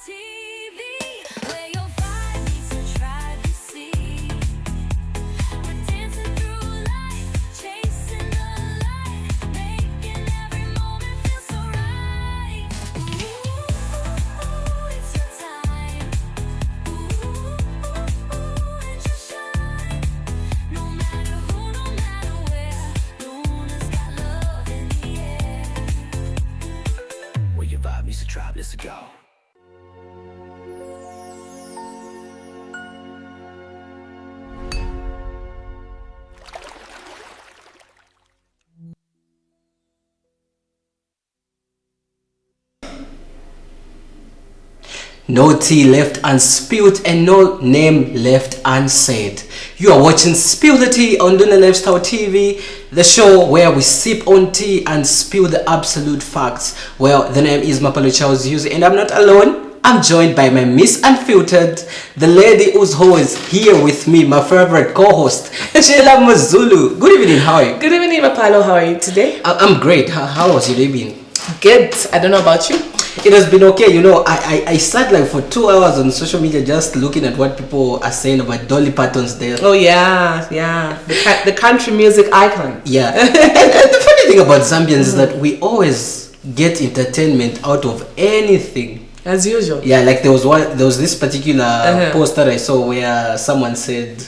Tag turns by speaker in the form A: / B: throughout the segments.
A: TV, where your vibe meets the tribe you see. We're dancing through life, chasing the light, making every moment feel so right. Ooh, it's your time. Ooh, and just shine. No matter who, no matter where, Luna's got love in the air.
B: Where your vibe meets the tribe, let's go. No tea left unspilled and no name left unsaid. You are watching Spill the Tea on Luna Lifestyle TV, the show where we sip on tea and spill the absolute facts. Well, the name is Mapalo Charles Hughes and I'm not alone. I'm joined by my Miss Unfiltered, the lady who's always here with me, my favorite co-host, Sheila Mazulu. Good evening, how are you?
C: Good evening, Mapalo. How are you today?
B: I'm great. How was your day been?
C: Good. I don't know about you.
B: It has been okay. You know, I sat like for 2 hours on social media just looking at what people are saying about Dolly Parton's death.
C: Oh yeah. The country music icon.
B: Yeah. and the funny thing about Zambians is that we always get entertainment out of anything.
C: As usual.
B: Yeah, like there was this particular post that I saw where someone said,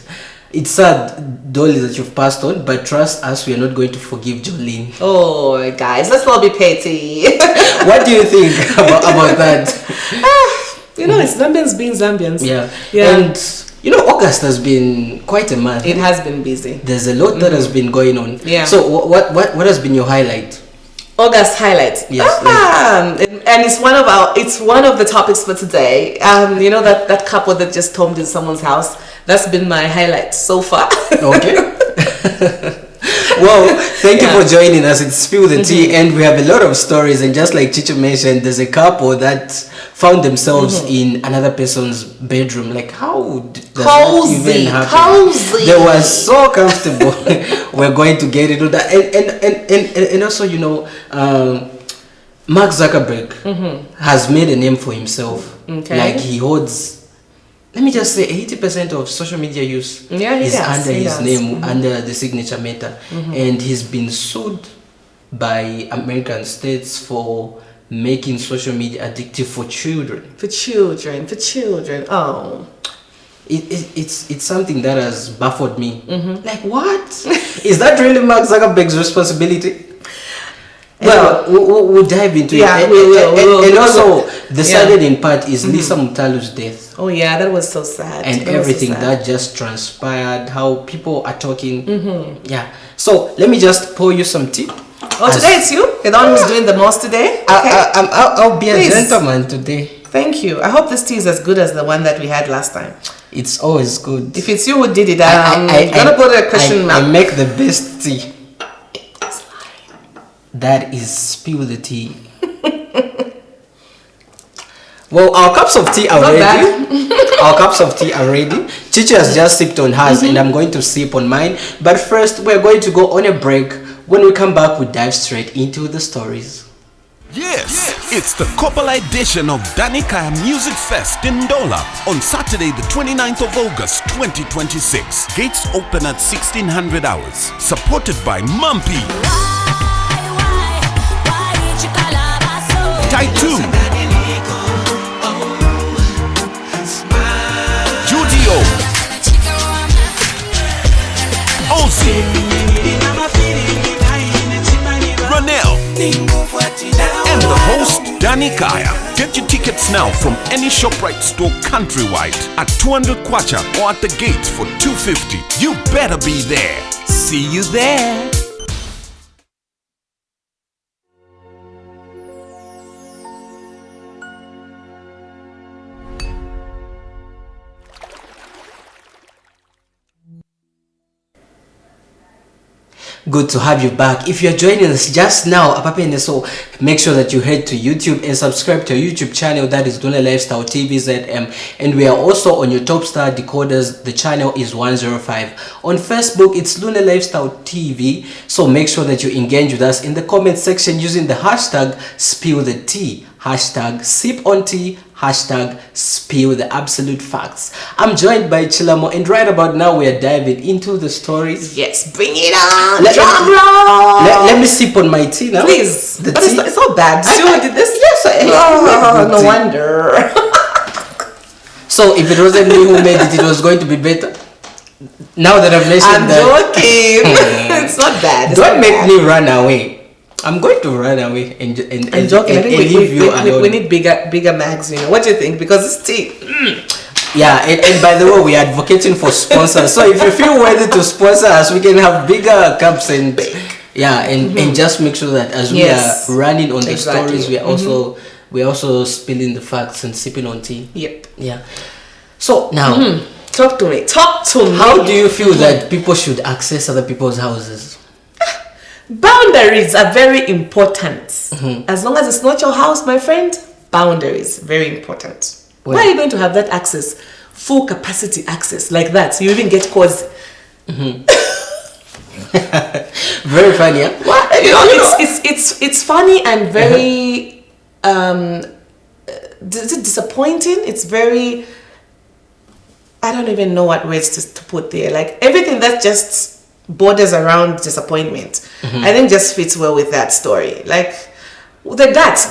B: "It's sad, Dolly, that you've passed on, but trust us, we are not going to forgive Jolene."
C: Oh, guys, let's not be petty.
B: What do you think about that?
C: You know, it's Zambians being Zambians.
B: Yeah.
C: Yeah.
B: And you know, August has been quite a month.
C: It has been busy.
B: There's a lot that has been going on.
C: Yeah.
B: So what has been your highlight?
C: August highlights.
B: Yes.
C: And it's one of the topics for today. You know that couple that just tombed in someone's house. That's been my highlight so far.
B: Okay. Well, thank you for joining us. It's Spill the Tea, and we have a lot of stories. And just like Chicho mentioned, there's a couple that found themselves in another person's bedroom. Like, how does that even happen?
C: Cozy.
B: They were so comfortable. We're going to get into that, and also, you know, Mark Zuckerberg has made a name for himself.
C: Okay.
B: Like he holds, let me just say, 80% of social media use is under his name, under the signature Meta, and he's been sued by American states for making social media addictive for children.
C: For children. Oh.
B: It's something that has baffled me. Like, what? Is that really Mark Zuckerberg's responsibility? Well, we'll dive into it.
C: We will.
B: And also, the saddest part is Lisa Mutalu's death.
C: Oh yeah, that was so sad.
B: And everything that just transpired, how people are talking. Yeah. So let me just pour you some tea.
C: Oh, today it's you? You're the one who's doing the most today? Okay.
B: I'll be
C: Please.
B: a gentleman today.
C: Thank you. I hope this tea is as good as the one that we had last time.
B: It's always good.
C: If it's you who did it, I'm gonna put a question mark.
B: I make the best tea. That is Spill the Tea. Well, our cups of tea are ready. Our cups of tea are ready. Chichi has just sipped on hers and I'm going to sip on mine. But first, we're going to go on a break. When we come back, we dive straight into the stories.
D: Yes, it's the Coppola edition of Danikaya Music Fest in Ndola on Saturday the 29th of August 2026. Gates open at 1600 hours. Supported by Mumpy, Taitu, Judio, Ozzy, Ronell, and the host Danny Kaya. Get your tickets now from any ShopRite store countrywide at 200 kwacha or at the gate for 250. You better be there. See you there.
B: Good to have you back. If you're joining us just now, so make sure that you head to YouTube and subscribe to our YouTube channel, that is Luna Lifestyle TVZM, and we are also on your Top Star decoders. The channel is 105. On Facebook, it's Luna Lifestyle TV. So make sure that you engage with us in the comment section using the hashtag Spill the Tea, hashtag Sip on Tea, Hashtag spill the absolute facts. I'm joined by Chilamo, and right about now we are diving into the stories.
C: Yes, bring it on.
B: Let-
C: Drum roll.
B: Let me sip on my tea now.
C: Please.
B: The
C: But
B: tea.
C: it's not bad.
B: I did this. Yes,
C: No wonder.
B: So if it wasn't me who made it, it was going to be better. Now that I've mentioned
C: I'm
B: that,
C: joking. It's not bad. It's
B: don't
C: not
B: make
C: bad.
B: me run away. I'm going to run away and
C: I'm joking. I think
B: leave you alone.
C: we need bigger mags, you know. What do you think? Because it's tea.
B: Yeah, and by the way, we're advocating for sponsors. So if you feel worthy to sponsor us, we can have bigger cups and and just make sure that as
C: Yes.
B: we are running on the
C: Exactly.
B: stories, we're also spilling the facts and sipping on tea.
C: Yep.
B: Yeah. So now,
C: Talk to me. Talk to me.
B: how do you feel that people should access other people's houses?
C: Boundaries are very important. As long as it's not your house, my friend, boundaries very important.
B: Well-
C: Why are you going to have that access? Full capacity access like that. You even get calls.
B: Very funny, yeah?
C: It's funny and very disappointing. It's very, I don't even know what words to put there. Like everything that just borders around disappointment, I think just fits well with that story. Like the guts,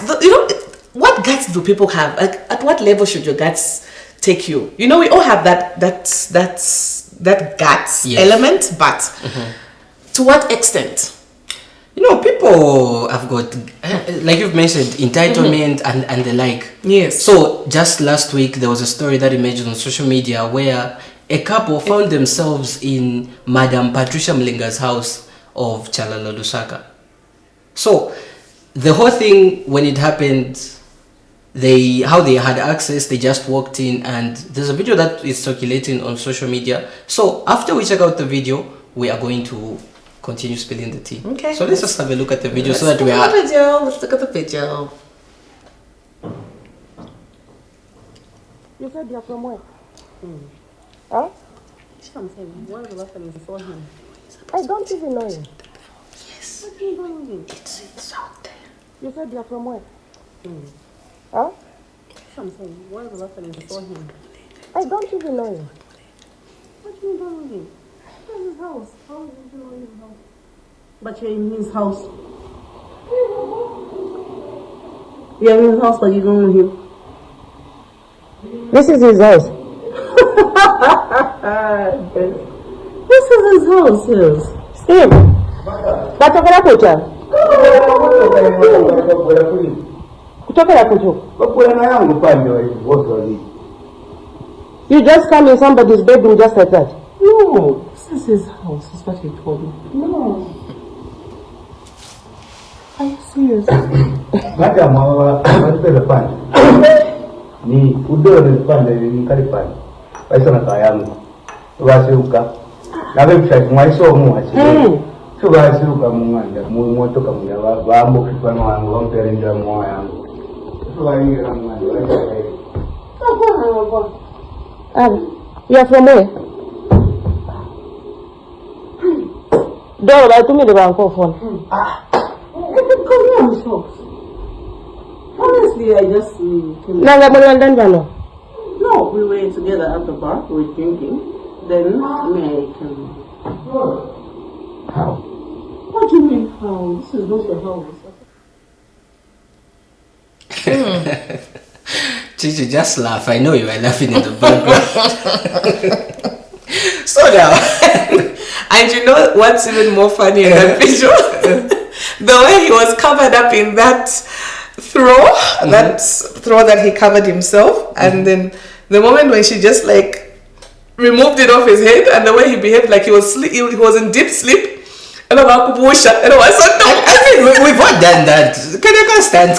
C: what guts do people have? Like at what level should your guts take you? You know, we all have that guts
B: Yes.
C: element, but to what extent?
B: You know, people have got, like you've mentioned, entitlement and the like.
C: Yes.
B: So just last week, there was a story that emerged on social media where a couple found themselves in Madam Patricia Mlinga's house of Chalala Lusaka. So the whole thing, when it happened, how they had access, they just walked in, and there's a video that is circulating on social media. So after we check out the video, we are going to continue spilling the tea.
C: Okay.
B: So let's just have a look at the video so that
C: Let's
B: we
C: look at
B: are.
C: the video. Let's look at the video.
E: You said you're from where? Huh? I don't even know you.
B: Yes,
E: What do you know me?
B: it's out there.
E: You said you're from where? Huh?
F: I'm saying, why the last time you saw him?
E: I don't even know you.
F: What do you know him? That's his house. How is you know his house? But you're in his house. You're in his house, but you don't know him.
E: This is his house.
F: This is his house, yes.
E: Steve. Batokera kucha. Kutokera kuchu. You just come in somebody's bedroom just like that.
F: No, this is his house, is what he told me. No. Are you serious?
G: Ni udole pande ni kalipani baiso na kayangu basiuka nabe mshaki mwaiso mu achi so basiuka mu mwanja mu moto kamuya bambo kifano wangu bampere ndio moyo yangu so baingira mu mwanja
E: You are from where? Doro, I told me the bank phone.
F: Come here, his house. Honestly, I just came.
E: Nanga London Vano.
F: No, we were together at the bar, we were drinking. Then, me, I came.
G: how
F: What do you mean, how? This is not your house.
B: Chichi, just laugh. I know you are laughing in the background. So now,
C: And you know what's even more funny in that video? The way he was covered up in that throw, that he covered himself, and then the moment when she just like removed it off his head, and the way he behaved like he was he was in deep sleep. And I'm like, and I was so
B: I mean, we've all done that. Can you stand?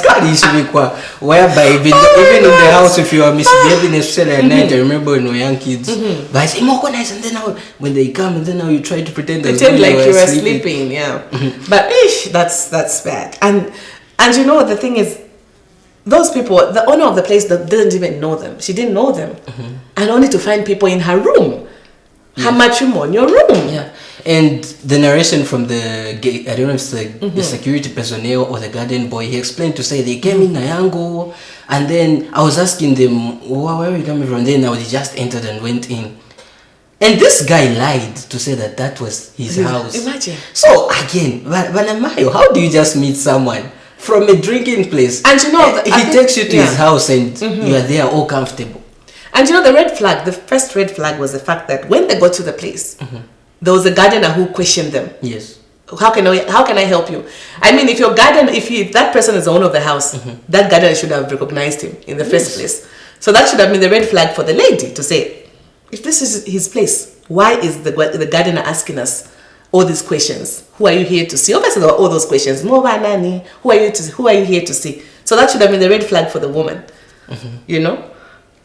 B: Whereby even in the house, if you are misbehaving, especially at night, I remember when we were young kids. But I say, more nice, and then now when they come, and then now you try to pretend as though
C: like you were
B: sleeping.
C: sleeping, yeah. But that's bad. And you know the thing is, those people, the owner of the place that didn't even know them. She didn't know them, and only to find people in her room, her matrimonial room.
B: Yeah, And the narration from the gate, I don't know if it's the security personnel or the garden boy, he explained to say they came in Nayango, and then I was asking them, where are you coming from? Then they just entered and went in. And this guy lied to say that was his house.
C: Imagine.
B: So again, Vanamayo, how do you just meet someone from a drinking place?
C: And you know,
B: he takes you to his house and you are there all comfortable.
C: And you know, the first red flag was the fact that when they got to the place, there was a gardener who questioned them.
B: Yes.
C: How can I help you? I mean, if that person is the owner of the house, that gardener should have recognized him in the first place. So that should have been the red flag for the lady to say, if this is his place, why is the gardener asking us all these questions? Who are you here to see? Obviously, there were all those questions. Who are you here to see? So that should have been the red flag for the woman. You know?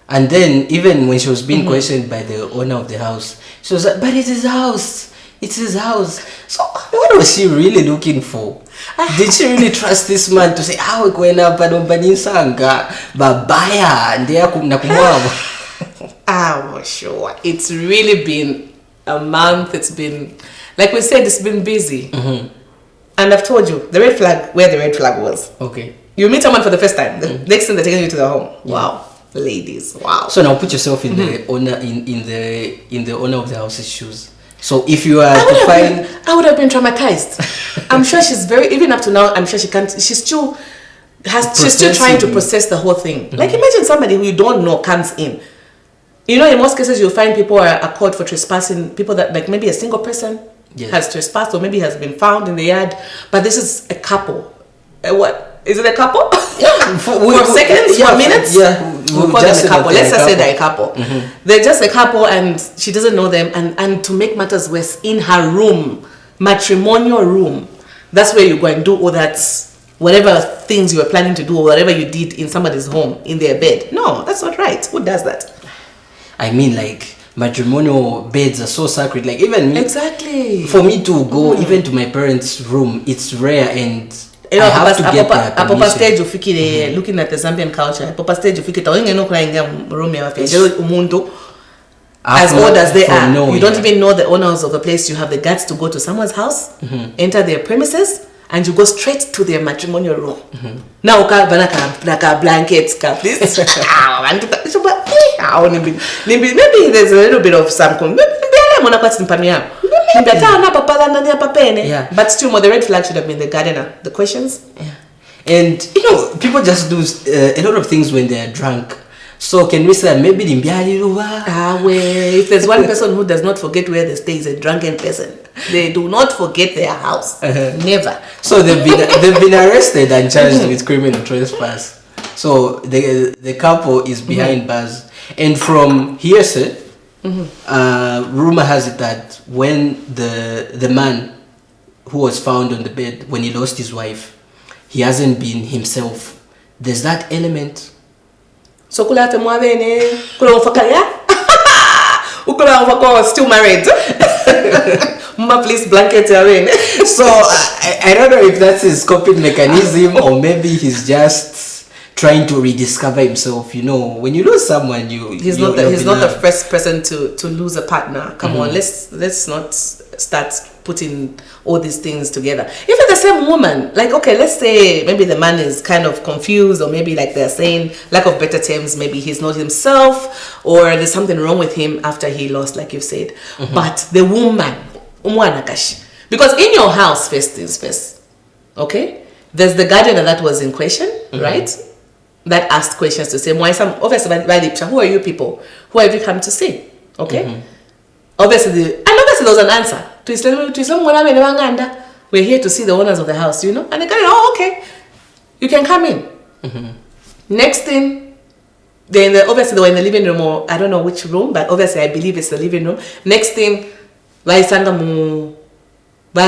B: And then even when she was being questioned by the owner of the house, she was like, but it's his house. It's his house. So what was she really looking for? Did she really trust this man to say, how we going up and babaya and
C: I'm sure. It's really been a month. It's been, like we said, it's been busy. And I've told you, where the red flag was.
B: Okay.
C: You meet someone for the first time. The next thing they're taking you to the home. Yeah. Wow. Ladies, wow.
B: So now put yourself in the owner in the owner of the house's shoes. So if you are to find,
C: I would have been traumatized. I'm sure she's even up to now. I'm sure she can't. She's still trying to process the whole thing. Like imagine somebody who you don't know comes in. You know, in most cases you'll find people are caught for trespassing. People that like maybe a single person has trespassed or maybe has been found in the yard. But this is a couple. What? Is it a couple?
B: Yeah.
C: For seconds? For minutes?
B: Yeah.
C: We'll call them a couple. Let's just say they're a couple. They're just a couple and she doesn't know them. And to make matters worse, in her room, matrimonial room, that's where you go and do all that, whatever things you were planning to do or whatever you did in somebody's home, in their bed. No, that's not right. Who does that?
B: I mean, like, matrimonial beds are so sacred. Like, even me,
C: exactly.
B: For me to go even to my parents' room, it's rare and I have to get their permission.
C: Stage ufikire looking at the Zambian culture. Apopa stage ufikire tawinge no kuingia room ya wafeje umuntu as old as they are. You don't even know the owners of the place. You have the guts to go to someone's house, enter their premises, and you go straight to their matrimonial room. Now ka blankets ka please. Maybe there's a little bit of some yeah. But still, the red flag should have been the gardener. The questions.
B: Yeah. And you know, people just do a lot of things when they're drunk. So can we say maybe
C: if there's one person who does not forget where they stay, is a drunken person. They do not forget their house. Never.
B: So they've been arrested and charged with criminal trespass. So the couple is behind bars. And from hearsay, rumor has it that when the man who was found on the bed, when he lost his wife, he hasn't been himself. There's that element.
C: So kula temwabene kula ufakaya ukula ufako still married. Mama please blanket away.
B: So I don't know if that's his coping mechanism or maybe he's just trying to rediscover himself. You know, when you lose someone, he's not
C: the first person to lose a partner. Come on, let's not start putting all these things together. If it's the same woman, like okay, let's say maybe the man is kind of confused, or maybe like they're saying, lack of better terms, maybe he's not himself, or there's something wrong with him after he lost, like you've said. But the woman, because in your house, first things first, okay, there's the gardener that was in question, right? That asked questions to say, obviously, who are you people? Who have you come to see? Okay? Obviously, there was an answer. We're here to see the owners of the house, you know? And they go, oh, okay. You can come in. Next thing, obviously they were in the living room, or I don't know which room, but obviously I believe it's the living room. Next thing,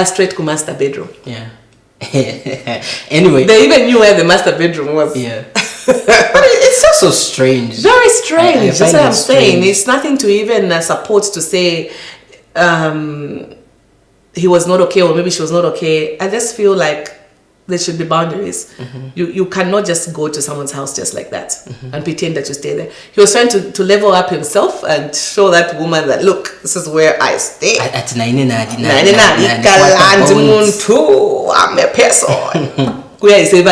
C: straight to master bedroom.
B: Yeah. Anyway.
C: They even knew where the master bedroom was.
B: Yeah. But it's also strange.
C: Very strange. That's what I'm saying. It's nothing to even support to say he was not okay or maybe she was not okay. I just feel like there should be boundaries. You cannot just go to someone's house just like that and pretend that you stay there. He was trying to level up himself and show that woman that, look, this is where I stay.
B: At 99,
C: Ikalanzi muntu, I'm a person. Anyway,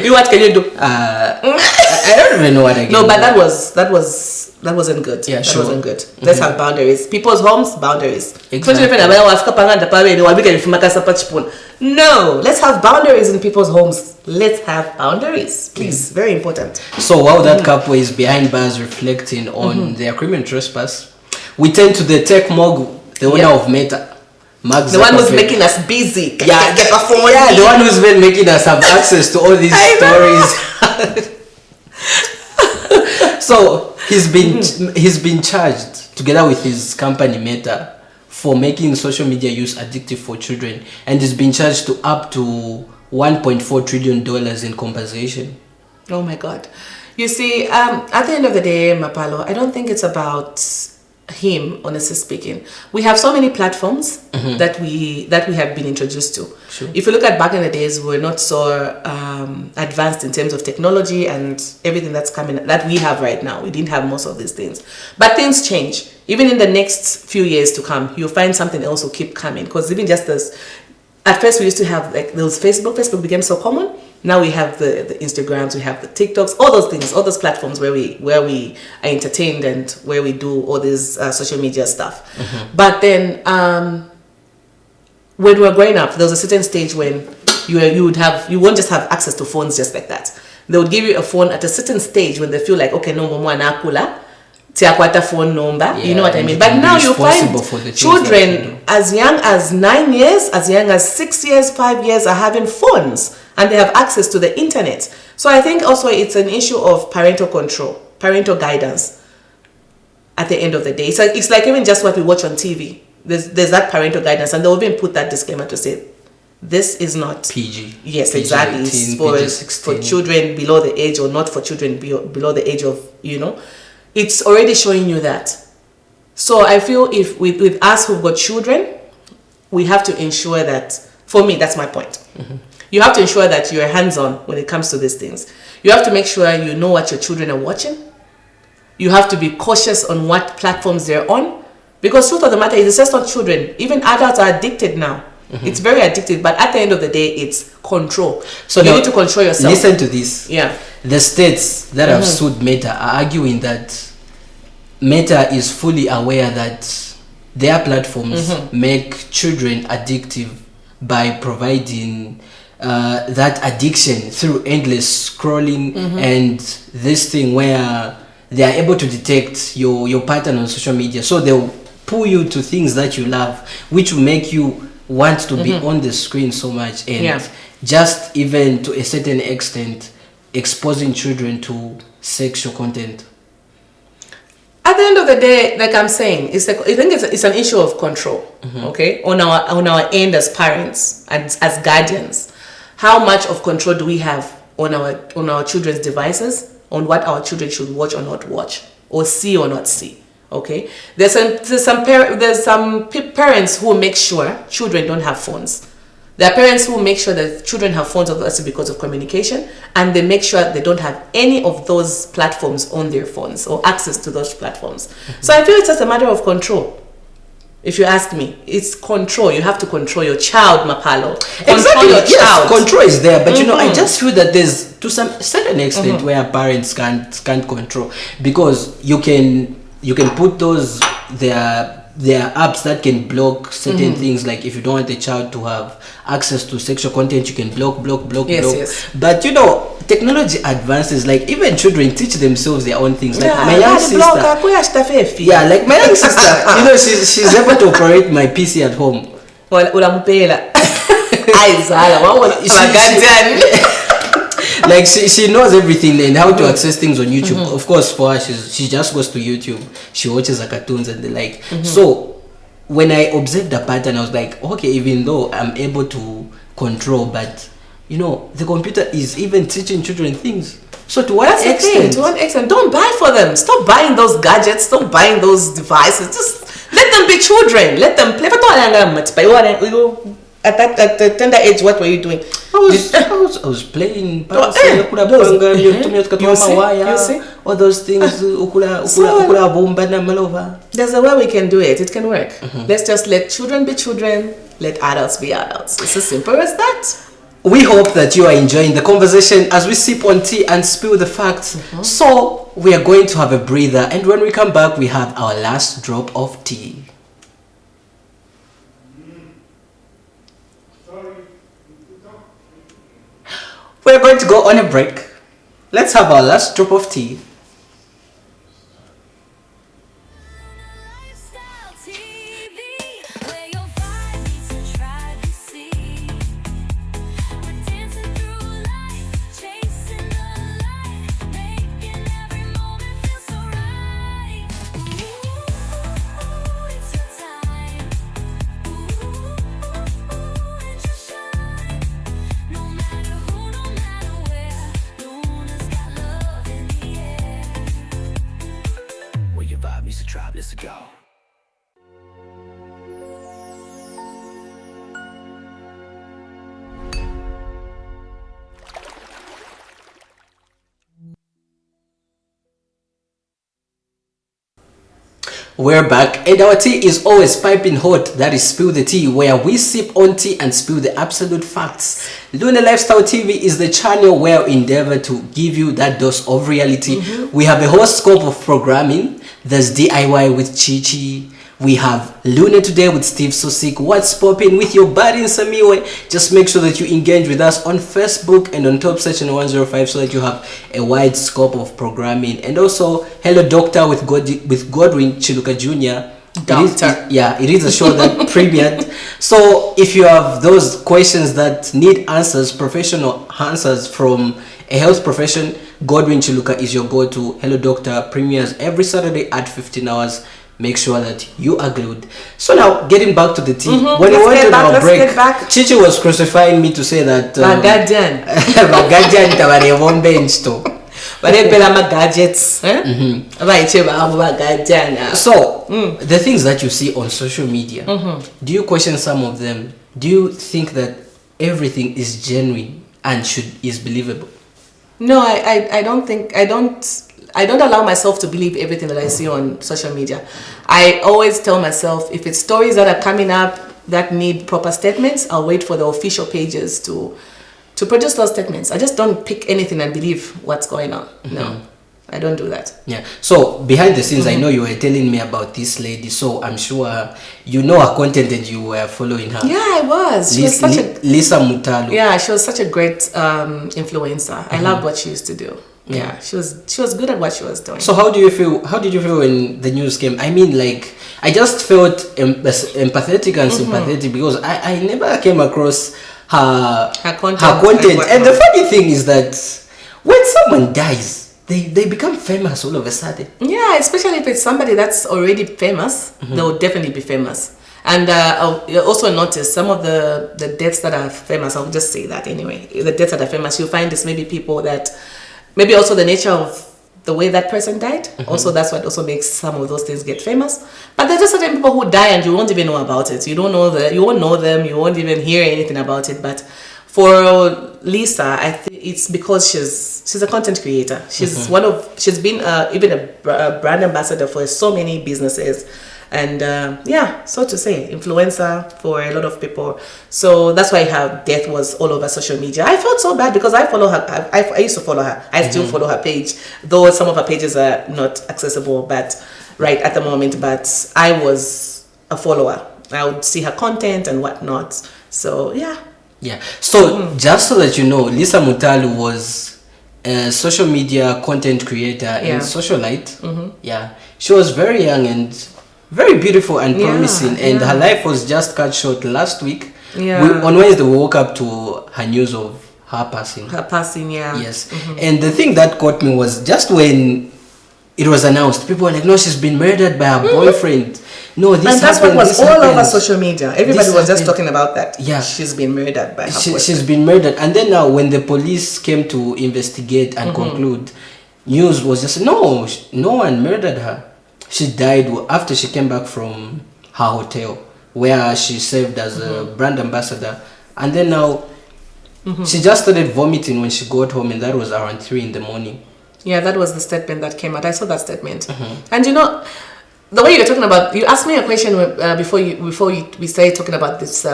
C: what can you do?
B: I don't even know what I can
C: No, but
B: do.
C: that wasn't good.
B: Yeah,
C: that
B: sure.
C: wasn't good. Let's have boundaries. People's homes, boundaries.
B: Exactly.
C: No, let's have boundaries in people's homes. Let's have boundaries, please. Very important.
B: So while that couple is behind bars reflecting on their criminal trespass, we turn to the tech mogul, the owner of Meta. Mark
C: The one who's
B: Zuckerberg.
C: making us busy.
B: Yeah, the one who's been making us have access to all these stories. So he's been charged together with his company Meta for making social media use addictive for children, and he's been charged to up to $1.4 trillion in compensation.
C: Oh my God. You see, at the end of the day, Mapalo, I don't think it's about him, honestly speaking. We have so many platforms that we have been introduced to.
B: Sure.
C: If you look at back in the days, we were not so advanced in terms of technology and everything that's coming that we have right now. We didn't have most of these things, but things change. Even in the next few years to come, you'll find something else will keep coming, because even just as at first we used to have like those Facebook became so common. Now we have the Instagrams, we have the TikToks, all those things, all those platforms where we are entertained and where we do all this social media stuff. But then when we were growing up, there was a certain stage when you won't just have access to phones just like that. They would give you a phone at a certain stage when they feel like, okay, no more anakula. Phone number, you know what I mean? But now you find children as young as 9 years, as young as 6 years, 5 years are having phones and they have access to the internet. So I think also it's an issue of parental control, parental guidance at the end of the day. So it's like even just what we watch on TV. There's that parental guidance, and they'll even put that disclaimer to say, this is not
B: PG.
C: Yes,
B: PG
C: exactly.
B: 18,
C: It's
B: PG
C: for children below the age, or not for children below the age of, it's already showing you that. So I feel if with us who've got children, we have to ensure that, for me, that's my point. You have to ensure that you're hands-on when it comes to these things. You have to make sure you know what your children are watching. You have to be cautious on what platforms they're on. Because truth of the matter is, it's just not children. Even adults are addicted now. It's very addictive, but at the end of the day, it's control. So you need to control yourself.
B: Listen to this.
C: Yeah.
B: The states that have sued Meta are arguing that Meta is fully aware that their platforms make children addictive by providing that addiction through endless scrolling and this thing where they are able to detect your pattern on social media. So they'll pull you to things that you love, which will make you want to be on the screen so much, and just even to a certain extent exposing children to sexual content.
C: At the end of the day, like I'm saying, I think it's an issue of control. Okay, on our end as parents and as guardians, how much of control do we have on our children's devices, on what our children should watch or not watch, or see or not see? Okay, there's some parents who make sure children don't have phones. There are parents who make sure that children have phones, obviously because of communication, and they make sure they don't have any of those platforms on their phones or access to those platforms. So I feel it's just a matter of control. If you ask me, it's control. You have to control your child, Mapalo. Control your child.
B: Control is there, but I just feel that there's to some certain extent where parents can't control, because you can put those there are apps that can block certain things, like if you don't want the child to have access to sexual content, you can block.
C: Yes.
B: But technology advances, like even children teach themselves their own things. Like my young sister, like my young sister, she's able to operate my PC at home. Like she knows everything and how to access things on YouTube. Of course, for her, she just goes to YouTube. She watches her cartoons and the like. So when I observed the pattern, I was like, okay, even though I'm able to control, but the computer is even teaching children things. So to what extent?
C: To what extent? Don't buy for them. Stop buying those gadgets. Stop buying those devices. Just let them be children. Let them play. at the tender age, what were you doing?
B: I was playing
C: those- you see?
B: all those things.
C: There's a way we can do it. It can work. Let's just let children be children. Let adults be adults. It's as simple as that.
B: We hope that you are enjoying the conversation as we sip on tea and spill the facts. So we are going to have a breather, and when we come back, we have our last drop of tea. We're going to go on a break. Let's have our last drop of tea.
A: Lifestyle TV, where your vibe meets your tribe, you see. We're dancing through life, chasing the light, making every moment feel so right. Ooh, it's your time. Ooh, and just shine. No matter who, no matter where, Luna's got love in the air.
H: Where your vibe meets the tribe, let's go.
B: We're back, and our tea is always piping hot. That is Spill the Tea, where we sip on tea and spill the absolute facts. Luna Lifestyle TV is the channel where we endeavor to give you that dose of reality. We have a whole scope of programming. There's DIY with Chichi. We have Luna Today with Steve Sosik. What's popping with your buddy in Samiwe? Just make sure that you engage with us on Facebook and on Top Section 105 so that you have a wide scope of programming. And also, Hello Doctor with Godwin Chiluka Jr.
C: Doctor.
B: It is a show that premiered. So if you have those questions that need answers, professional answers from a health profession, Godwin Chiluka is your go-to. Hello Doctor premieres every Saturday at 15 hours. Make sure that you are glued. So now, getting back to the tea. When we went on our break, Chichi was crucifying me to say that
C: Bagadian.
B: Bagadian tabare one bench too.
C: But they better my gadgets.
B: So the things that you see on social media, do you question some of them? Do you think that everything is genuine and is believable?
C: No, I don't think I don't allow myself to believe everything that I see on social media. I always tell myself if it's stories that are coming up that need proper statements, I'll wait for the official pages to produce those statements. I just don't pick anything and believe what's going on. No, I don't do that.
B: Yeah. So behind the scenes, I know you were telling me about this lady. So I'm sure you know her content and you were following her.
C: Yeah, I was. She was such a
B: Lisa Mutalu.
C: Yeah, she was such a great influencer. I loved what she used to do. Yeah, she was good at what she was doing.
B: So how do you feel? How did you feel when the news came? I mean, like, I just felt empathetic and sympathetic because I never came across her content. And the funny thing is that when someone dies, they become famous all of a sudden.
C: Yeah, especially if it's somebody that's already famous, they'll definitely be famous. And I'll also notice some of the deaths that are famous. I'll just say that anyway. The deaths that are famous, you'll find this maybe people that. Maybe also the nature of the way that person died. Also, that's what also makes some of those things get famous. But there's just certain people who die and you won't even know about it. You won't know them. You won't even hear anything about it. But for Lisa, I think it's because she's a content creator. She's she's been even a brand ambassador for so many businesses. And so to say, influencer for a lot of people. So that's why her death was all over social media. I felt so bad because I follow her. I used to follow her. I still follow her page, though some of her pages are not accessible but right at the moment. But I was a follower. I would see her content and whatnot. So yeah.
B: So just so that you know, Lisa Mutalu was a social media content creator and socialite. Yeah, she was very young and very beautiful and promising, and her life was just cut short last week. On Wednesday we woke up to her news of her passing. Yes. And the thing that caught me was just when it was announced, people were like, no, she's been murdered by her boyfriend. No, this
C: and that's
B: happened,
C: what was
B: this
C: all
B: happened.
C: over social media. Everybody was just talking about that.
B: Yeah,
C: she's been murdered by her boyfriend.
B: She's been murdered. And then now when the police came to investigate and conclude, news was just, no one murdered her. She died after she came back from her hotel where she served as a brand ambassador, and then now she just started vomiting when she got home, and that was around 3 in the morning.
C: Yeah, that was the statement that came out. I saw that statement. And you know, the way you're talking about, you asked me a question before we started talking about this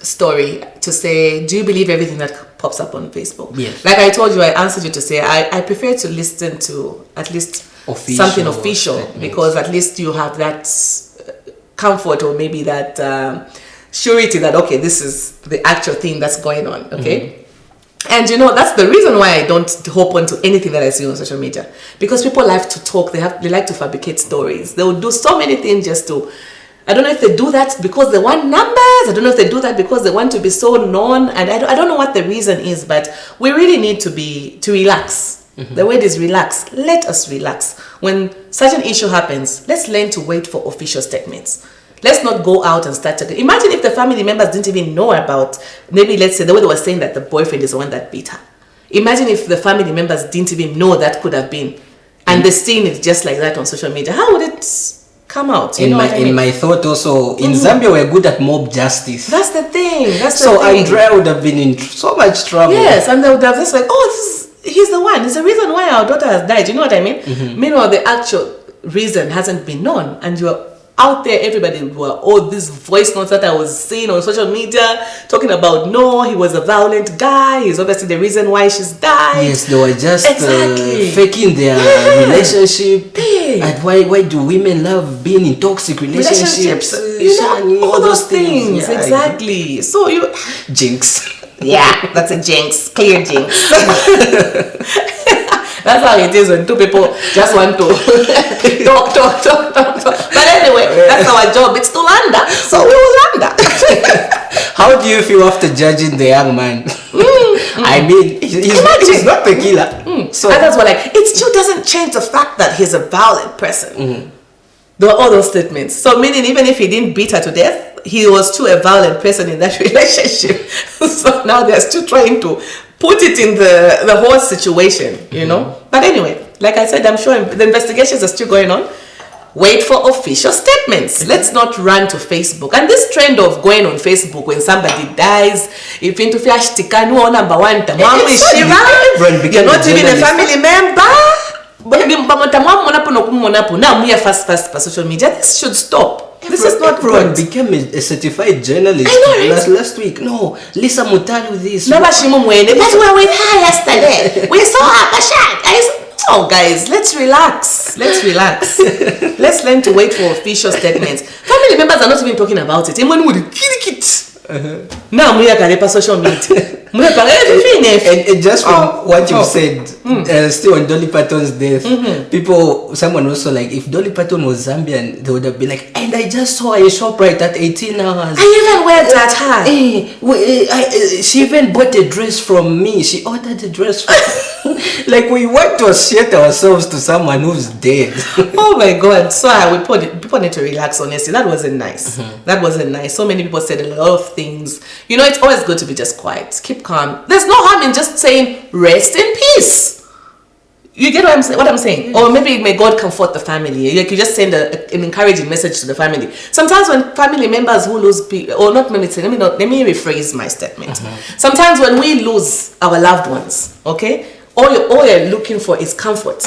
C: story, to say, do you believe everything that pops up on Facebook?
B: Yes.
C: Like I told you, I answered you to say, I prefer to listen to at least something official,
B: statements.
C: because at least you have that comfort, or maybe that surety that, okay, this is the actual thing that's going on, okay? And you know, that's the reason why I don't hop onto anything that I see on social media, because people like to talk, they like to fabricate stories. They will do so many things just to, I don't know if they do that because they want numbers, I don't know if they do that because they want to be so known, and I don't know what the reason is, but we really need to relax. The word is relax. Let us relax. When such an issue happens, let's learn to wait for official statements. Let's not go out and start talking. Imagine if the family members didn't even know about, maybe let's say the way they were saying that the boyfriend is the one that beat her. Imagine if the family members didn't even know that could have been, and they're seeing it just like that on social media. How would it come out? You know what I mean?
B: In my thought also, in Zambia we're good at mob justice.
C: That's the thing.
B: So Andrea would have been in so much trouble.
C: Yes, and they would have just like, oh, he's the one. He's the reason why our daughter has died. You know what I mean? Meanwhile, the actual reason hasn't been known, and you're out there, everybody were all these voice notes that I was seeing on social media talking about, no, he was a violent guy, he's obviously the reason why she's died.
B: Yes, they were just faking their relationship. And why do women love being in toxic relationships?
C: You know, all those things.
B: Yeah,
C: exactly. So you
B: jinx.
C: Yeah, that's a jinx. Clear jinx. That's how it is when two people just want to talk. But anyway, that's our job. It's to lander, so we will lander.
B: How do you feel after judging the young man? I mean, he's not the killer. So
C: others were like, it still doesn't change the fact that he's a violent person. There were all those statements. So meaning, even if he didn't beat her to death, he was still a violent person in that relationship. So now they're still trying to put it in the whole situation, you know. But anyway, like I said, I'm sure the investigations are still going on. Wait for official statements. Let's not run to Facebook. And this trend of going on Facebook when somebody dies, if into number one, you're not even a family member. Now we are fast for social media. This should stop. This is not
B: everyone
C: right.
B: became a certified journalist.
C: I know, right?
B: last week. No, Lisa Mutali with this.
C: But we were with her yesterday. We saw her Bashad. Oh guys, let's relax. Let's relax. Let's learn to wait for official statements. Family members are not even talking about it. Now we are social media.
B: And just from what you said, still on Dolly Parton's death, someone also like, if Dolly Parton was Zambian, they would have been like, and I just saw a ShopRite at 18 hours.
C: I even went at her.
B: She even bought a dress from me. She ordered a dress from like, we want to associate ourselves to someone who's dead.
C: Oh my God. So people need to relax, honestly. That wasn't nice. That wasn't nice. So many people said a lot of things. You know, it's always good to be just quiet. Keep calm. There's no harm in just saying, rest in peace. You get what I'm saying? Or maybe may God comfort the family. Like you just send an encouraging message to the family. Sometimes when family members who lose people, or not, let me rephrase my statement. Sometimes when we lose our loved ones, okay, all you're looking for is comfort,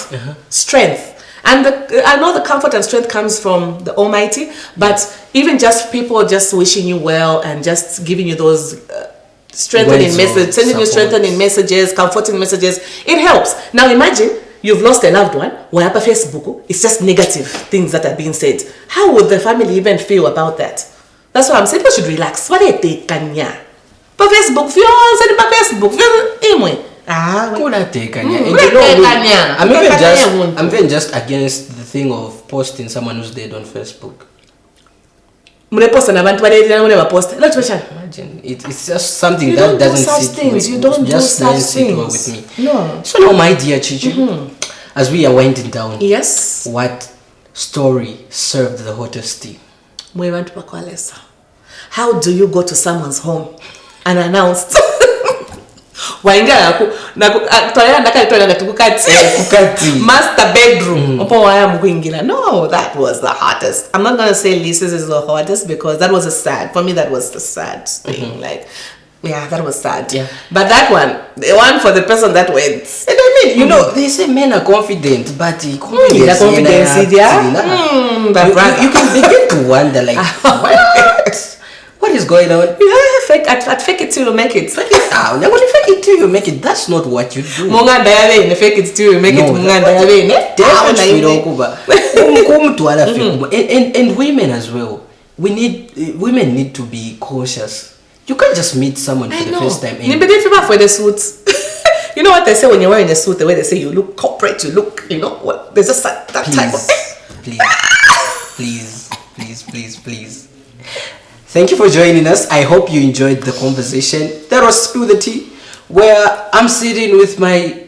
C: strength. And I know the comfort and strength comes from the Almighty, but even just people just wishing you well and just giving you those strengthening messages, sending you strengthening messages, comforting messages, it helps. Now imagine you've lost a loved one, where up Facebook, it's just negative things that are being said. How would the family even feel about that? That's why I'm saying people should relax. What they take kanya? But Facebook, if you all said about Facebook, anyway.
B: I'm even just against the thing of posting someone who's dead on Facebook. Imagine, it's just something
C: you
B: that
C: don't
B: doesn't
C: do such
B: sit
C: things.
B: with
C: You don't do such
B: sit well
C: things.
B: with me.
C: No.
B: So now, my dear Chichi, as we are winding down,
C: Yes.
B: what story served the hottest tea?
C: How do you go to someone's home and announce waingira twalera ndakalitwala ngatukukati master bedroom opo waya mkuingira. No, that was the hottest. I'm not gonna say Lisa's is the hottest because that was a sad, for me that was the sad thing. Like, yeah, that was sad. Yeah. But that one, the one for the person that went.
B: And I mean, you know, they say men are confident, but confidence,
C: you
B: can begin to wonder, like, what is going on?
C: I'd fake it till you make it.
B: Fake it out. Now, when you fake it till you make it, that's not what you do.
C: Fake it till you make it.
B: And women as well. Women need to be cautious. You can't just meet someone for the first time.
C: But if you're for the suits, you know what they say when you're wearing a suit, the way they say you look corporate, you look, you know what? There's just that type of.
B: Please. Thank you for joining us. I hope you enjoyed the conversation. That was Spill the Tea, where I'm sitting with my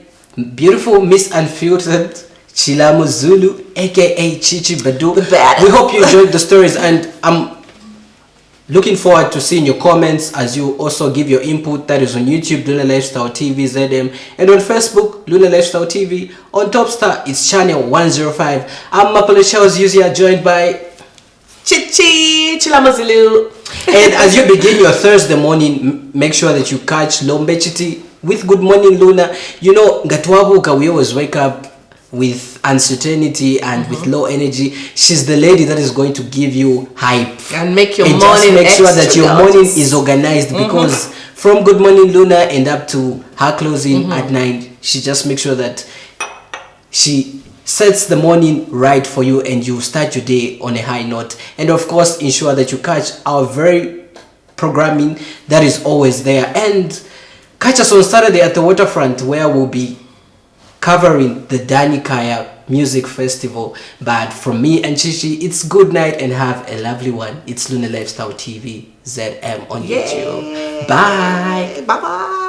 B: beautiful Miss Unfiltered Chilamo Zulu, aka Chichi Badu. We hope you enjoyed the stories, and I'm looking forward to seeing your comments as you also give your input. That is on YouTube, Luna Lifestyle TV ZM, and on Facebook, Luna Lifestyle TV. On Topstar, it's channel 105. I'm Mapole Charles Yuzia, joined by
C: Chichi Chilamazulu.
B: And as you begin your Thursday morning, make sure that you catch Lombe Chiti with Good Morning Luna. You know, Gatwabuka, we always wake up with uncertainty and with low energy. She's the lady that is going to give you hype
C: and make your
B: and
C: morning
B: just make sure that your morning
C: gorgeous.
B: is organized, because from Good Morning Luna and up to her closing at 9, she just makes sure that she sets the morning right for you and you start your day on a high note. And of course, ensure that you catch our very programming that is always there, and catch us on Saturday at the waterfront, where we'll be covering the Danikaya Music Festival. But from me and Chichi, it's good night and have a lovely one. It's Luna Lifestyle TV ZM on YouTube. Bye.
C: Bye.